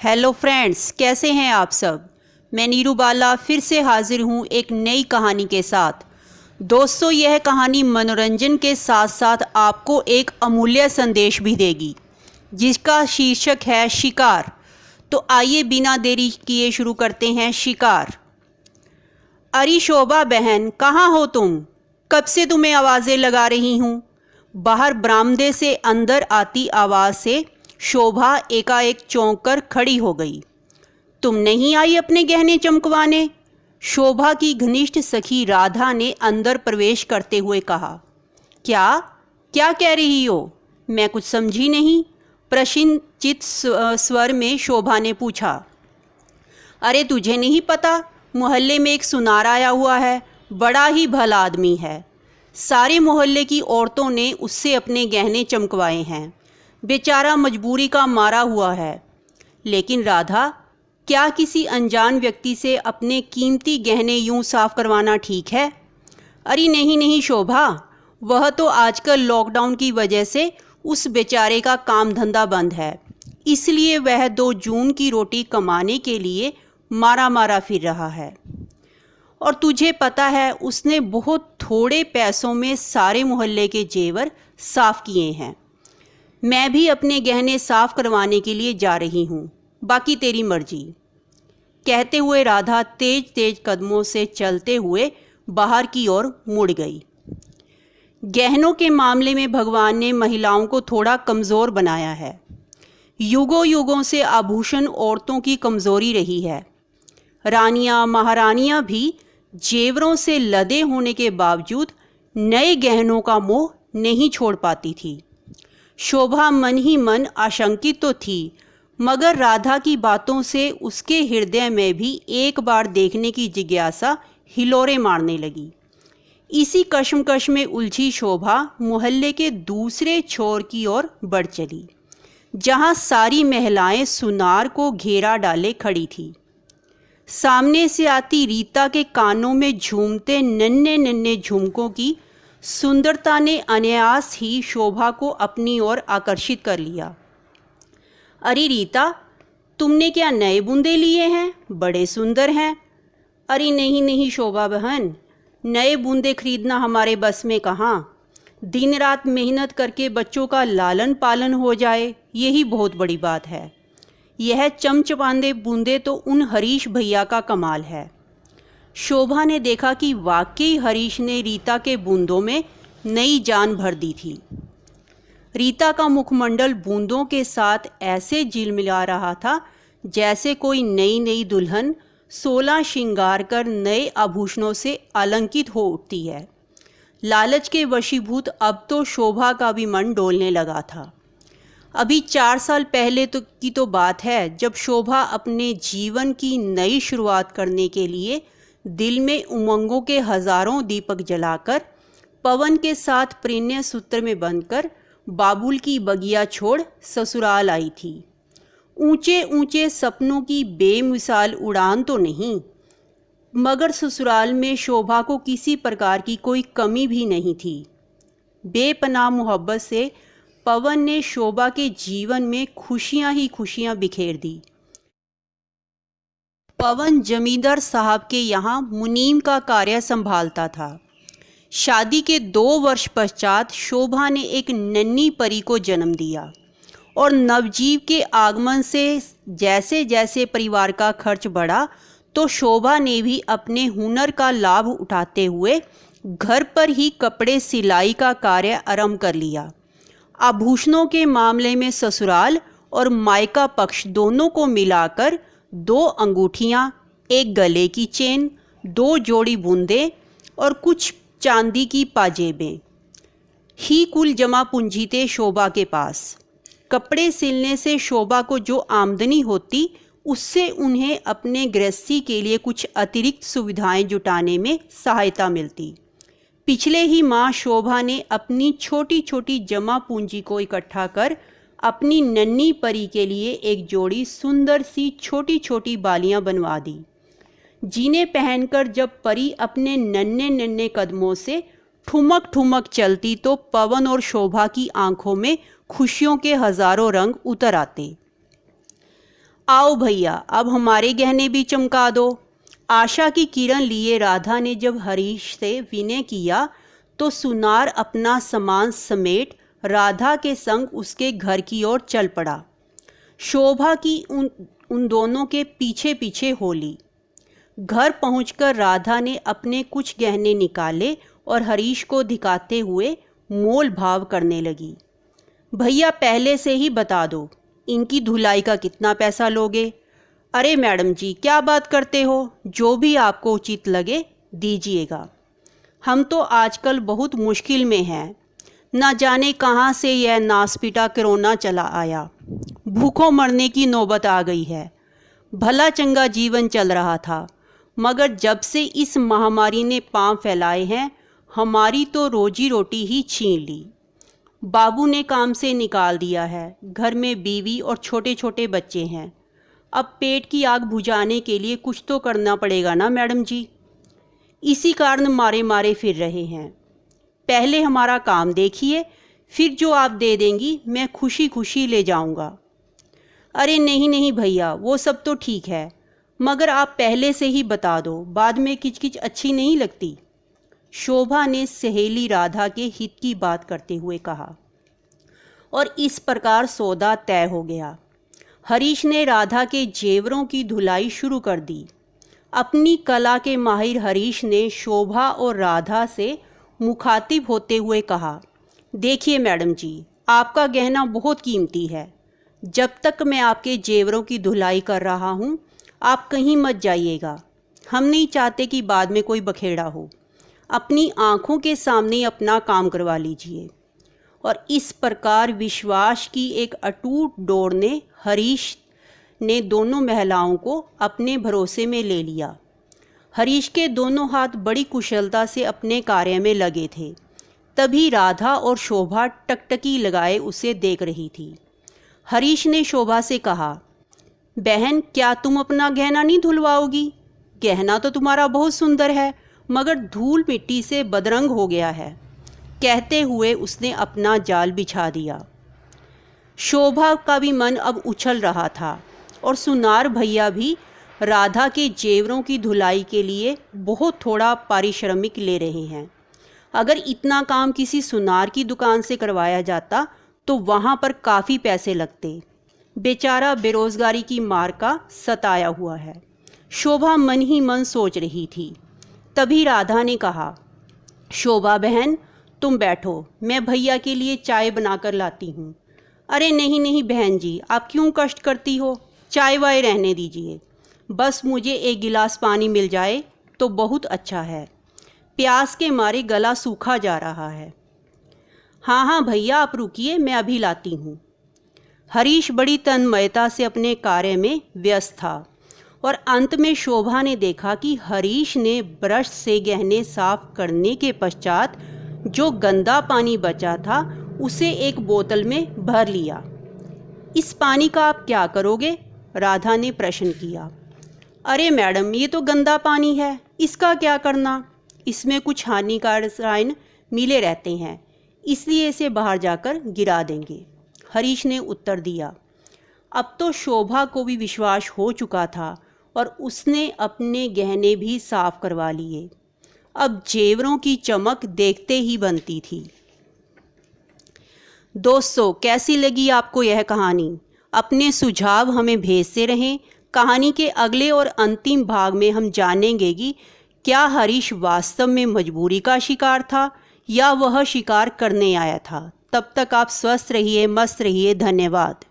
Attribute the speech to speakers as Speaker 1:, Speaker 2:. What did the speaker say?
Speaker 1: Hello friends, कैसे हैं आप सब। मैं नीरू बाला फिर से हाजिर हूँ एक नई कहानी के साथ। दोस्तों, यह कहानी मनोरंजन के साथ साथ आपको एक अमूल्य संदेश भी देगी, जिसका शीर्षक है शिकार। तो आइए बिना देरी किए शुरू करते हैं शिकार। अरे शोभा बहन, कहाँ हो तुम? कब से तुम्हें आवाज़ें लगा रही हूँ। बाहर बरामदे से अंदर आती आवाज़ से शोभा एकाएक चौंक कर खड़ी हो गई। तुम नहीं आई अपने गहने चमकवाने? शोभा की घनिष्ठ सखी राधा ने अंदर प्रवेश करते हुए कहा। क्या क्या कह रही हो? मैं कुछ समझी नहीं, प्रश्नचित स्वर में शोभा ने पूछा। अरे तुझे नहीं पता, मोहल्ले में एक सुनार आया हुआ है, बड़ा ही भला आदमी है। सारे मोहल्ले की औरतों ने उससे अपने गहने चमकवाए हैं। बेचारा मजबूरी का मारा हुआ है। लेकिन राधा, क्या किसी अनजान व्यक्ति से अपने कीमती गहने यूं साफ करवाना ठीक है? अरे नहीं नहीं शोभा, वह तो आजकल लॉकडाउन की वजह से उस बेचारे का काम धंधा बंद है, इसलिए वह 2 जून की रोटी कमाने के लिए मारा मारा फिर रहा है। और तुझे पता है, उसने बहुत थोड़े पैसों में सारे मोहल्ले के जेवर साफ किए हैं। मैं भी अपने गहने साफ करवाने के लिए जा रही हूँ, बाकी तेरी मर्जी। कहते हुए राधा तेज तेज कदमों से चलते हुए बाहर की ओर मुड़ गई। गहनों के मामले में भगवान ने महिलाओं को थोड़ा कमज़ोर बनाया है। युगों युगों से आभूषण औरतों की कमज़ोरी रही है। रानियां महारानियां भी जेवरों से लदे होने के बावजूद नए गहनों का मोह नहीं छोड़ पाती थी। शोभा मन ही मन आशंकित तो थी, मगर राधा की बातों से उसके हृदय में भी एक बार देखने की जिज्ञासा हिलोरे मारने लगी। इसी कश्मकश में उलझी शोभा मोहल्ले के दूसरे छोर की ओर बढ़ चली, जहां सारी महिलाएं सुनार को घेरा डाले खड़ी थी। सामने से आती रीता के कानों में झूमते नन्हे नन्हे झुमकों की सुंदरता ने अनायास ही शोभा को अपनी ओर आकर्षित कर लिया। अरे रीता, तुमने क्या नए बूंदे लिए हैं? बड़े सुंदर हैं। अरे नहीं नहीं शोभा बहन, नए बूंदे खरीदना हमारे बस में कहाँ। दिन रात मेहनत करके बच्चों का लालन पालन हो जाए, यही बहुत बड़ी बात है। यह चमचमांदे बूंदे तो उन हरीश भैया का कमाल है। शोभा ने देखा कि वाकई हरीश ने रीता के बूंदों में नई जान भर दी थी। रीता का मुखमंडल बूंदों के साथ ऐसे झिलमिला रहा था जैसे कोई नई नई दुल्हन 16 श्रृंगार कर नए आभूषणों से अलंकित हो उठती है। लालच के वशीभूत अब तो शोभा का भी मन डोलने लगा था। अभी 4 साल पहले की तो बात है, जब शोभा अपने जीवन की नई शुरुआत करने के लिए दिल में उमंगों के हजारों दीपक जलाकर पवन के साथ प्रेन्य सूत्र में बंधकर बाबुल की बगिया छोड़ ससुराल आई थी। ऊंचे ऊंचे सपनों की बेमिसाल उड़ान तो नहीं, मगर ससुराल में शोभा को किसी प्रकार की कोई कमी भी नहीं थी। बेपनाह मोहब्बत से पवन ने शोभा के जीवन में खुशियां ही खुशियां बिखेर दी। पवन जमींदार साहब के यहाँ मुनीम का कार्य संभालता था। शादी के 2 वर्ष पश्चात शोभा ने एक नन्ही परी को जन्म दिया और नवजीव के आगमन से जैसे जैसे परिवार का खर्च बढ़ा, तो शोभा ने भी अपने हुनर का लाभ उठाते हुए घर पर ही कपड़े सिलाई का कार्य आरंभ कर लिया। आभूषणों के मामले में ससुराल और मायका पक्ष दोनों को मिलाकर 2 अंगूठियां, एक गले की चेन, 2 जोड़ी बूंदे और कुछ चांदी की पाजेबें ही कुल जमा पूंजी थे शोभा के पास। कपड़े सिलने से शोभा को जो आमदनी होती, उससे उन्हें अपने गृहस्थी के लिए कुछ अतिरिक्त सुविधाएं जुटाने में सहायता मिलती। पिछले ही माह शोभा ने अपनी छोटी छोटी जमा पूंजी को इकट्ठा कर अपनी नन्ही परी के लिए एक जोड़ी सुंदर सी छोटी छोटी बालियां बनवा दी, जिन्हें पहनकर जब परी अपने नन्हे नन्हे कदमों से ठुमक ठुमक चलती, तो पवन और शोभा की आंखों में खुशियों के हजारों रंग उतर आते। आओ भैया, अब हमारे गहने भी चमका दो। आशा की किरण लिए राधा ने जब हरीश से विनय किया तो सुनार अपना सामान समेट राधा के संग उसके घर की ओर चल पड़ा। शोभा की उन दोनों के पीछे पीछे हो ली। घर पहुंचकर राधा ने अपने कुछ गहने निकाले और हरीश को दिखाते हुए मोल भाव करने लगी। भैया, पहले से ही बता दो, इनकी धुलाई का कितना पैसा लोगे? अरे मैडम जी, क्या बात करते हो, जो भी आपको उचित लगे दीजिएगा। हम तो आजकल बहुत मुश्किल में हैं, न जाने कहाँ से यह नासपीटा कोरोना चला आया, भूखों मरने की नौबत आ गई है। भला चंगा जीवन चल रहा था, मगर जब से इस महामारी ने पांव फैलाए हैं, हमारी तो रोजी रोटी ही छीन ली। बाबू ने काम से निकाल दिया है, घर में बीवी और छोटे छोटे बच्चे हैं। अब पेट की आग बुझाने के लिए कुछ तो करना पड़ेगा ना मैडम जी। इसी कारण मारे मारे फिर रहे हैं। पहले हमारा काम देखिए, फिर जो आप दे देंगी मैं खुशी खुशी ले जाऊंगा। अरे नहीं नहीं भैया, वो सब तो ठीक है, मगर आप पहले से ही बता दो, बाद में किचकिच अच्छी नहीं लगती। शोभा ने सहेली राधा के हित की बात करते हुए कहा। और इस प्रकार सौदा तय हो गया। हरीश ने राधा के जेवरों की धुलाई शुरू कर दी। अपनी कला के माहिर हरीश ने शोभा और राधा से मुखातिब होते हुए कहा, देखिए मैडम जी, आपका गहना बहुत कीमती है। जब तक मैं आपके जेवरों की धुलाई कर रहा हूँ, आप कहीं मत जाइएगा। हम नहीं चाहते कि बाद में कोई बखेड़ा हो। अपनी आँखों के सामने अपना काम करवा लीजिए। और इस प्रकार विश्वास की एक अटूट डोर ने हरीश ने दोनों महिलाओं को अपने भरोसे में ले लिया। हरीश के दोनों हाथ बड़ी कुशलता से अपने कार्य में लगे थे। तभी राधा और शोभा टकटकी लगाए उसे देख रही थी। हरीश ने शोभा से कहा, बहन, क्या तुम अपना गहना नहीं धुलवाओगी? गहना तो तुम्हारा बहुत सुंदर है, मगर धूल मिट्टी से बदरंग हो गया है। कहते हुए उसने अपना जाल बिछा दिया। शोभा का भी मन अब उछल रहा था और सुनार भैया भी राधा के जेवरों की धुलाई के लिए बहुत थोड़ा पारिश्रमिक ले रहे हैं। अगर इतना काम किसी सुनार की दुकान से करवाया जाता तो वहाँ पर काफ़ी पैसे लगते। बेचारा बेरोज़गारी की मार का सताया हुआ है, शोभा मन ही मन सोच रही थी। तभी राधा ने कहा, शोभा बहन, तुम बैठो, मैं भैया के लिए चाय बनाकर लाती हूँ। अरे नहीं नहीं बहन जी, आप क्यों कष्ट करती हो, चाय वाय रहने दीजिए। बस मुझे एक गिलास पानी मिल जाए तो बहुत अच्छा है, प्यास के मारे गला सूखा जा रहा है। हाँ हाँ भैया, आप रुकिए, मैं अभी लाती हूँ। हरीश बड़ी तन्मयता से अपने कार्य में व्यस्त था और अंत में शोभा ने देखा कि हरीश ने ब्रश से गहने साफ करने के पश्चात जो गंदा पानी बचा था उसे एक बोतल में भर लिया। इस पानी का आप क्या करोगे? राधा ने प्रश्न किया। अरे मैडम, ये तो गंदा पानी है, इसका क्या करना? इसमें कुछ हानिकारक रसायन मिले रहते हैं, इसलिए इसे बाहर जाकर गिरा देंगे, हरीश ने उत्तर दिया। अब तो शोभा को भी विश्वास हो चुका था और उसने अपने गहने भी साफ करवा लिए। अब जेवरों की चमक देखते ही बनती थी। दोस्तों, कैसी लगी आपको यह कहानी? अपने सुझाव हमें भेजते रहें। कहानी के अगले और अंतिम भाग में हम जानेंगे कि क्या हरीश वास्तव में मजबूरी का शिकार था या वह शिकार करने आया था। तब तक आप स्वस्थ रहिए, मस्त रहिए। धन्यवाद।